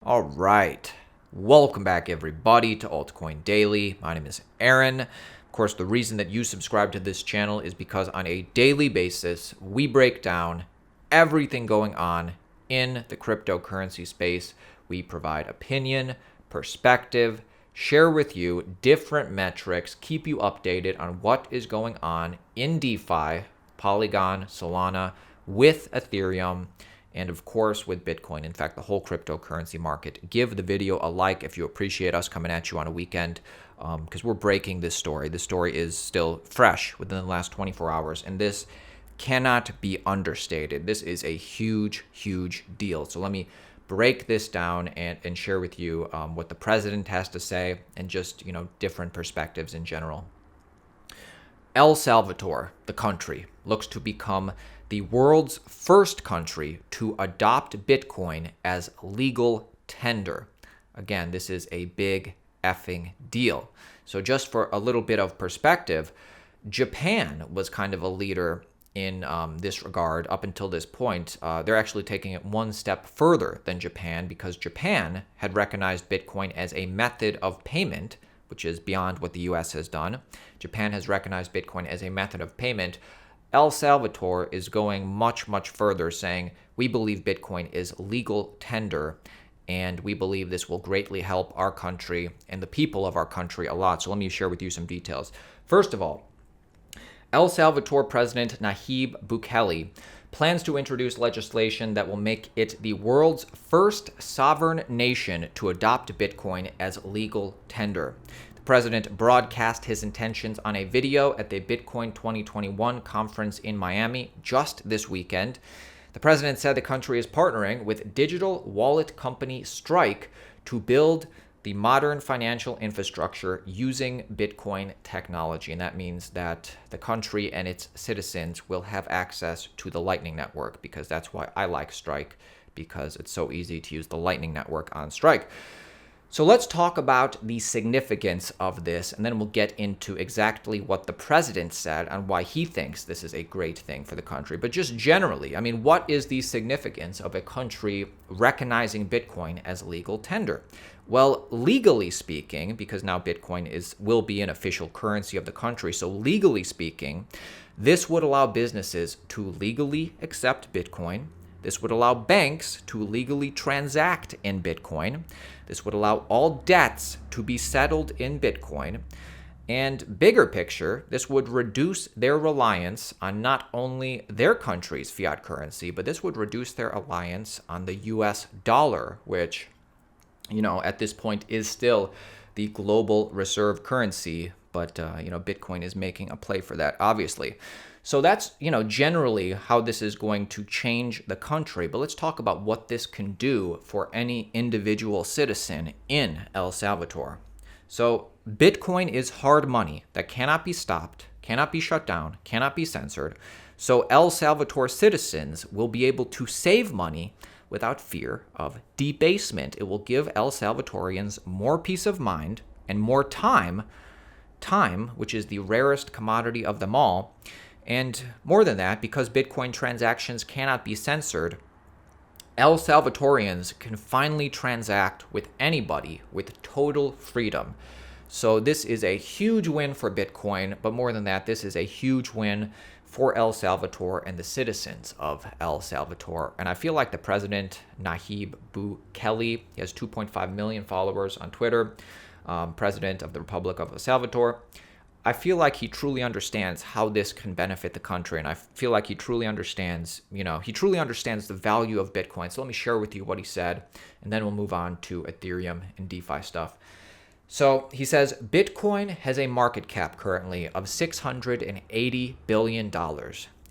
All right. Welcome back, everybody, to Altcoin Daily. My name is Aaron. Of course, the reason that you subscribe to this channel is because on a daily basis, we break down everything going on in the cryptocurrency space. We provide opinion, perspective, share with you different metrics, keep you updated on what is going on in DeFi, Polygon, Solana, with Ethereum, and of course with Bitcoin. In fact, the whole cryptocurrency market. Give the video a like if you appreciate us coming at you on a weekend, because we're breaking this story. This story is still fresh within the last 24 hours, and this cannot be understated. This is a huge, huge deal. So let me break this down and share with you what the president has to say and just, different perspectives in general. El Salvador, the country, looks to become the world's first country to adopt Bitcoin as legal tender. Again, this is a big effing deal. So just for a little bit of perspective, Japan was kind of a leader in this regard up until this point. They're actually taking it one step further than Japan, because Japan had recognized Bitcoin as a method of payment, which is beyond what the US has done. Japan has recognized Bitcoin as a method of payment. El Salvador is going much, much further, saying, we believe Bitcoin is legal tender, and we believe this will greatly help our country and the people of our country a lot. So let me share with you some details. First of all, El Salvador President Nayib Bukele plans to introduce legislation that will make it the world's first sovereign nation to adopt Bitcoin as legal tender. The president broadcast his intentions on a video at the Bitcoin 2021 conference in Miami just this weekend. The president said the country is partnering with digital wallet company Strike to build the modern financial infrastructure using Bitcoin technology. And that means that the country and its citizens will have access to the Lightning Network, because that's why I like Strike, because it's so easy to use the Lightning Network on Strike. So let's talk about the significance of this, and then we'll get into exactly what the president said and why he thinks this is a great thing for the country. But just generally, what is the significance of a country recognizing Bitcoin as legal tender? Well, legally speaking, because now Bitcoin will be an official currency of the country, so legally speaking, this would allow businesses to legally accept Bitcoin. This would allow banks to legally transact in Bitcoin. This would allow all debts to be settled in Bitcoin. And bigger picture, this would reduce their reliance on not only their country's fiat currency, but this would reduce their reliance on the US dollar, which, at this point is still the global reserve currency. But, Bitcoin is making a play for that, obviously. So that's, generally how this is going to change the country. But let's talk about what this can do for any individual citizen in El Salvador. So Bitcoin is hard money that cannot be stopped, cannot be shut down, cannot be censored. So El Salvador citizens will be able to save money without fear of debasement. It will give El Salvadorians more peace of mind and more time, which is the rarest commodity of them all. And more than that, because Bitcoin transactions cannot be censored, El Salvadorians can finally transact with anybody with total freedom. So this is a huge win for Bitcoin, but more than that, this is a huge win for El Salvador and the citizens of El Salvador. And I feel like the president, Nayib Bukele, he has 2.5 million followers on Twitter, president of the Republic of El Salvador. I feel like he truly understands how this can benefit the country, and I feel like he truly understands, the value of Bitcoin. So let me share with you what he said, and then we'll move on to Ethereum and DeFi stuff. So he says, Bitcoin has a market cap currently of $680 billion.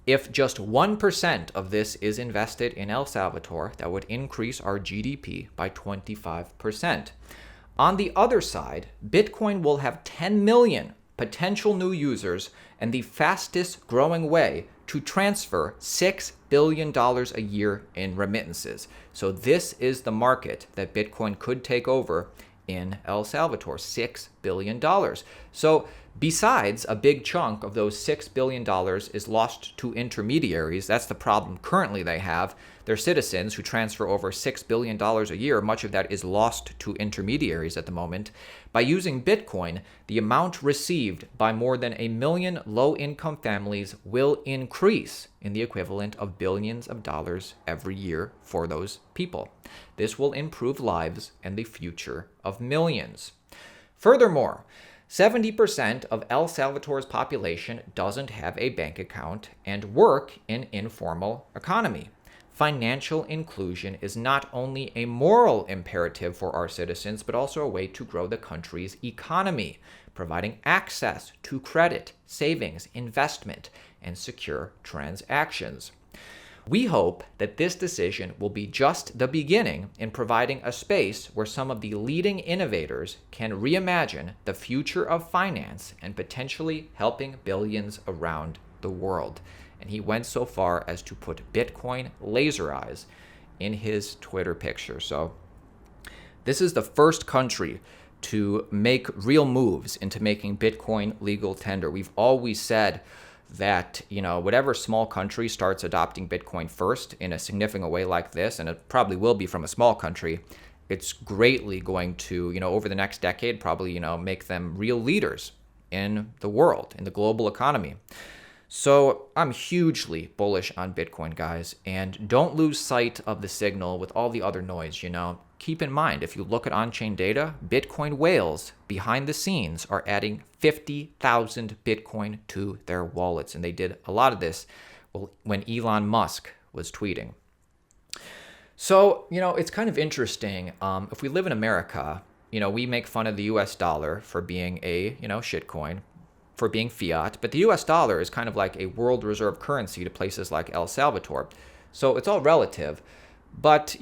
If just 1% of this is invested in El Salvador, that would increase our GDP by 25%. On the other side, Bitcoin will have 10 million potential new users and the fastest growing way to transfer $6 billion a year in remittances. So this is the market that Bitcoin could take over in El Salvador, $6 billion. So besides a big chunk of those $6 billion is lost to intermediaries, that's the problem currently they have. their citizens who transfer over $6 billion a year. Much of that is lost to intermediaries at the moment. By using Bitcoin, the amount received by more than 1 million low-income families will increase in the equivalent of billions of dollars every year for those people. This will improve lives and the future of millions. Furthermore, 70% of El Salvador's population doesn't have a bank account and work in informal economy. Financial inclusion is not only a moral imperative for our citizens, but also a way to grow the country's economy, providing access to credit, savings, investment, and secure transactions. We hope that this decision will be just the beginning in providing a space where some of the leading innovators can reimagine the future of finance and potentially helping billions around the world. And he went so far as to put Bitcoin laser eyes in his Twitter picture. So this is the first country to make real moves into making Bitcoin legal tender. We've always said that, whatever small country starts adopting Bitcoin first in a significant way like this, and it probably will be from a small country, it's greatly going to, over the next decade, probably, make them real leaders in the world, in the global economy. So I'm hugely bullish on Bitcoin, guys, and don't lose sight of the signal with all the other noise, Keep in mind, if you look at on-chain data, Bitcoin whales behind the scenes are adding 50,000 Bitcoin to their wallets, and they did a lot of this when Elon Musk was tweeting. So, it's kind of interesting. If we live in America, we make fun of the US dollar for being a, shitcoin, for being fiat, but the US dollar is kind of like a world reserve currency to places like El Salvador. So it's all relative. But,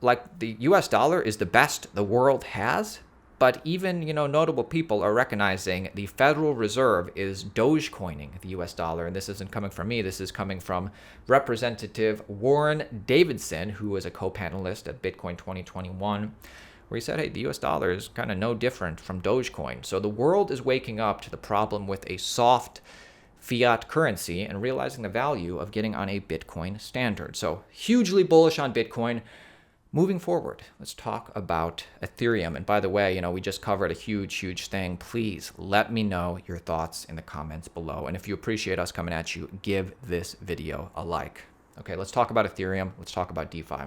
like the US dollar is the best the world has, but even, notable people are recognizing the Federal Reserve is Dogecoin-ing the US dollar. And this isn't coming from me. This is coming from Representative Warren Davidson, who was a co-panelist at Bitcoin 2021. Where he said, hey, the US dollar is kind of no different from Dogecoin. So the world is waking up to the problem with a soft fiat currency and realizing the value of getting on a Bitcoin standard. So hugely bullish on Bitcoin. Moving forward, let's talk about Ethereum. And by the way, we just covered a huge thing. Please let me know your thoughts in the comments below. And if you appreciate us coming at you, give this video a like. Okay, let's talk about Ethereum. Let's talk about DeFi.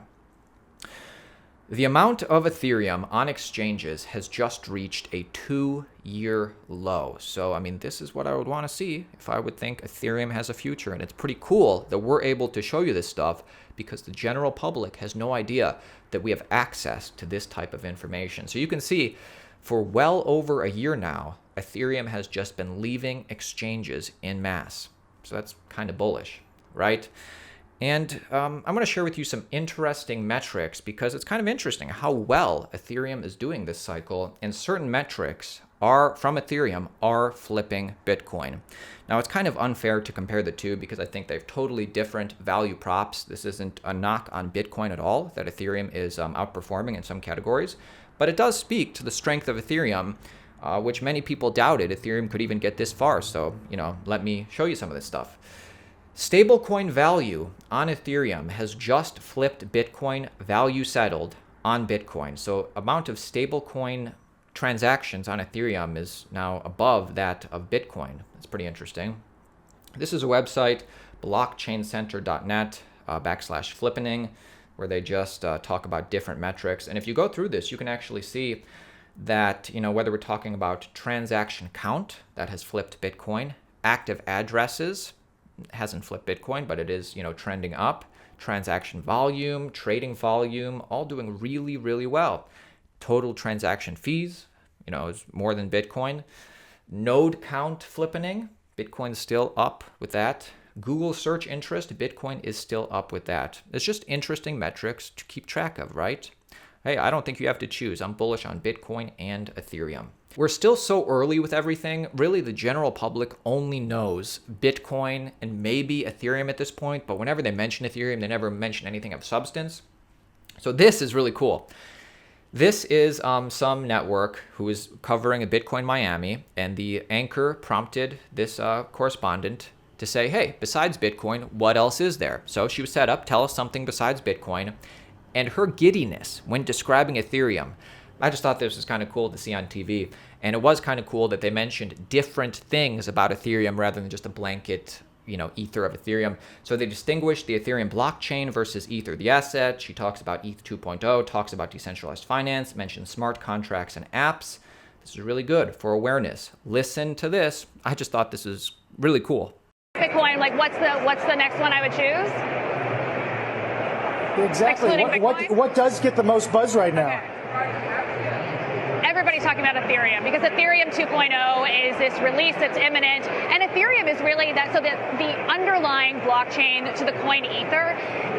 The amount of Ethereum on exchanges has just reached a 2-year low. So, this is what I would want to see if I would think Ethereum has a future. And it's pretty cool that we're able to show you this stuff because the general public has no idea that we have access to this type of information. So you can see for well over a year now, Ethereum has just been leaving exchanges en masse. So that's kind of bullish, right? And I'm going to share with you some interesting metrics because it's kind of interesting how well Ethereum is doing this cycle, and certain metrics from Ethereum are flipping Bitcoin. Now, it's kind of unfair to compare the two because I think they have totally different value props. This isn't a knock on Bitcoin at all, that Ethereum is outperforming in some categories, but it does speak to the strength of Ethereum, which many people doubted Ethereum could even get this far. So, let me show you some of this stuff. Stablecoin value on Ethereum has just flipped Bitcoin value settled on Bitcoin. So amount of stablecoin transactions on Ethereum is now above that of Bitcoin. That's pretty interesting. This is a website, blockchaincenter.net /flippening, where they just talk about different metrics. And if you go through this, you can actually see that, whether we're talking about transaction count, that has flipped Bitcoin, active addresses, hasn't flipped Bitcoin, but it is, trending up. Transaction volume, trading volume, all doing really well. Total transaction fees, is more than Bitcoin. Node count flippening, Bitcoin's still up with that. Google search interest, Bitcoin is still up with that. It's just interesting metrics to keep track of, right? Hey, I don't think you have to choose. I'm bullish on Bitcoin and Ethereum. We're still so early with everything. Really, the general public only knows Bitcoin and maybe Ethereum at this point, but whenever they mention Ethereum, they never mention anything of substance. So this is really cool. This is some network who is covering a Bitcoin Miami, and the anchor prompted this correspondent to say, hey, besides Bitcoin, what else is there? So she was set up, tell us something besides Bitcoin. And her giddiness when describing Ethereum, I just thought this was kind of cool to see on TV. And it was kind of cool that they mentioned different things about Ethereum rather than just a blanket, ether of Ethereum. So they distinguished the Ethereum blockchain versus Ether, the asset. She talks about ETH 2.0, talks about decentralized finance, mentions smart contracts and apps. This is really good for awareness. Listen to this. I just thought this was really cool. Bitcoin, like what's the next one I would choose? Exactly. What does get the most buzz right now? Okay. Everybody's talking about Ethereum because Ethereum 2.0 is this release that's imminent, and Ethereum is really that. So that the underlying blockchain to the coin Ether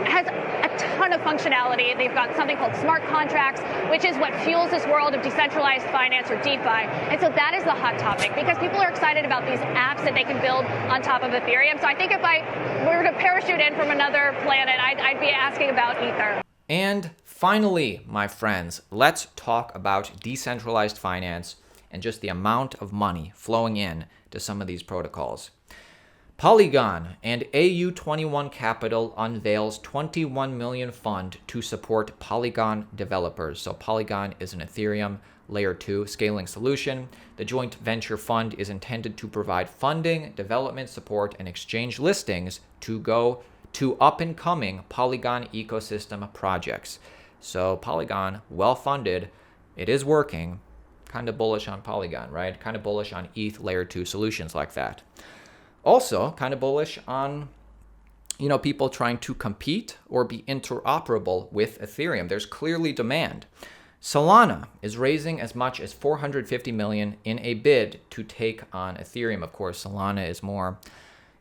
has a ton of functionality. They've got something called smart contracts, which is what fuels this world of decentralized finance or DeFi. And so that is the hot topic because people are excited about these apps that they can build on top of Ethereum. So I think if I were to parachute in from another planet, I'd be asking about Ether. And finally, my friends, let's talk about decentralized finance and just the amount of money flowing in to some of these protocols. Polygon and AU21 Capital unveils 21 million fund to support Polygon developers. So Polygon is an Ethereum Layer 2 scaling solution. The joint venture fund is intended to provide funding, development support, and exchange listings to go to up-and-coming Polygon ecosystem projects. So Polygon, well-funded, it is working. Kind of bullish on Polygon, right? Kind of bullish on ETH Layer 2 solutions like that. Also, kind of bullish on, people trying to compete or be interoperable with Ethereum. There's clearly demand. Solana is raising as much as $450 million in a bid to take on Ethereum. Of course, Solana is more,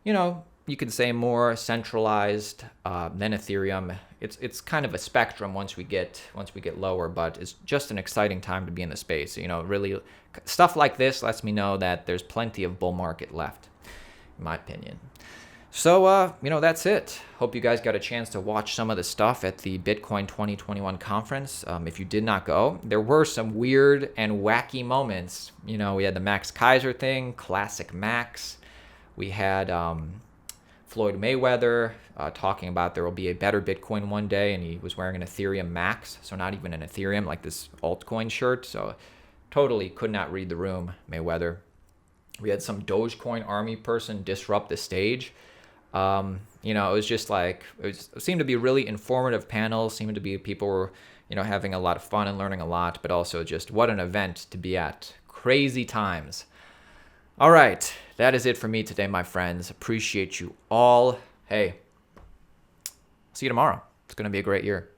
you could say more centralized than Ethereum. It's kind of a spectrum once we get lower, but it's just an exciting time to be in the space. Really stuff like this lets me know that there's plenty of bull market left, in my opinion. So, that's it. Hope you guys got a chance to watch some of the stuff at the Bitcoin 2021 conference. If you did not go, there were some weird and wacky moments. We had the Max Kaiser thing, classic Max. We had Floyd Mayweather talking about there will be a better Bitcoin one day, and he was wearing an Ethereum Max, so not even an Ethereum, like this altcoin shirt. So totally could not read the room, Mayweather. We had some Dogecoin army person disrupt the stage. It was just like, it seemed to be a really informative panel, seemed to be people were, having a lot of fun and learning a lot, but also just what an event to be at. Crazy times. All right, that is it for me today, my friends. Appreciate you all. Hey, see you tomorrow. It's going to be a great year.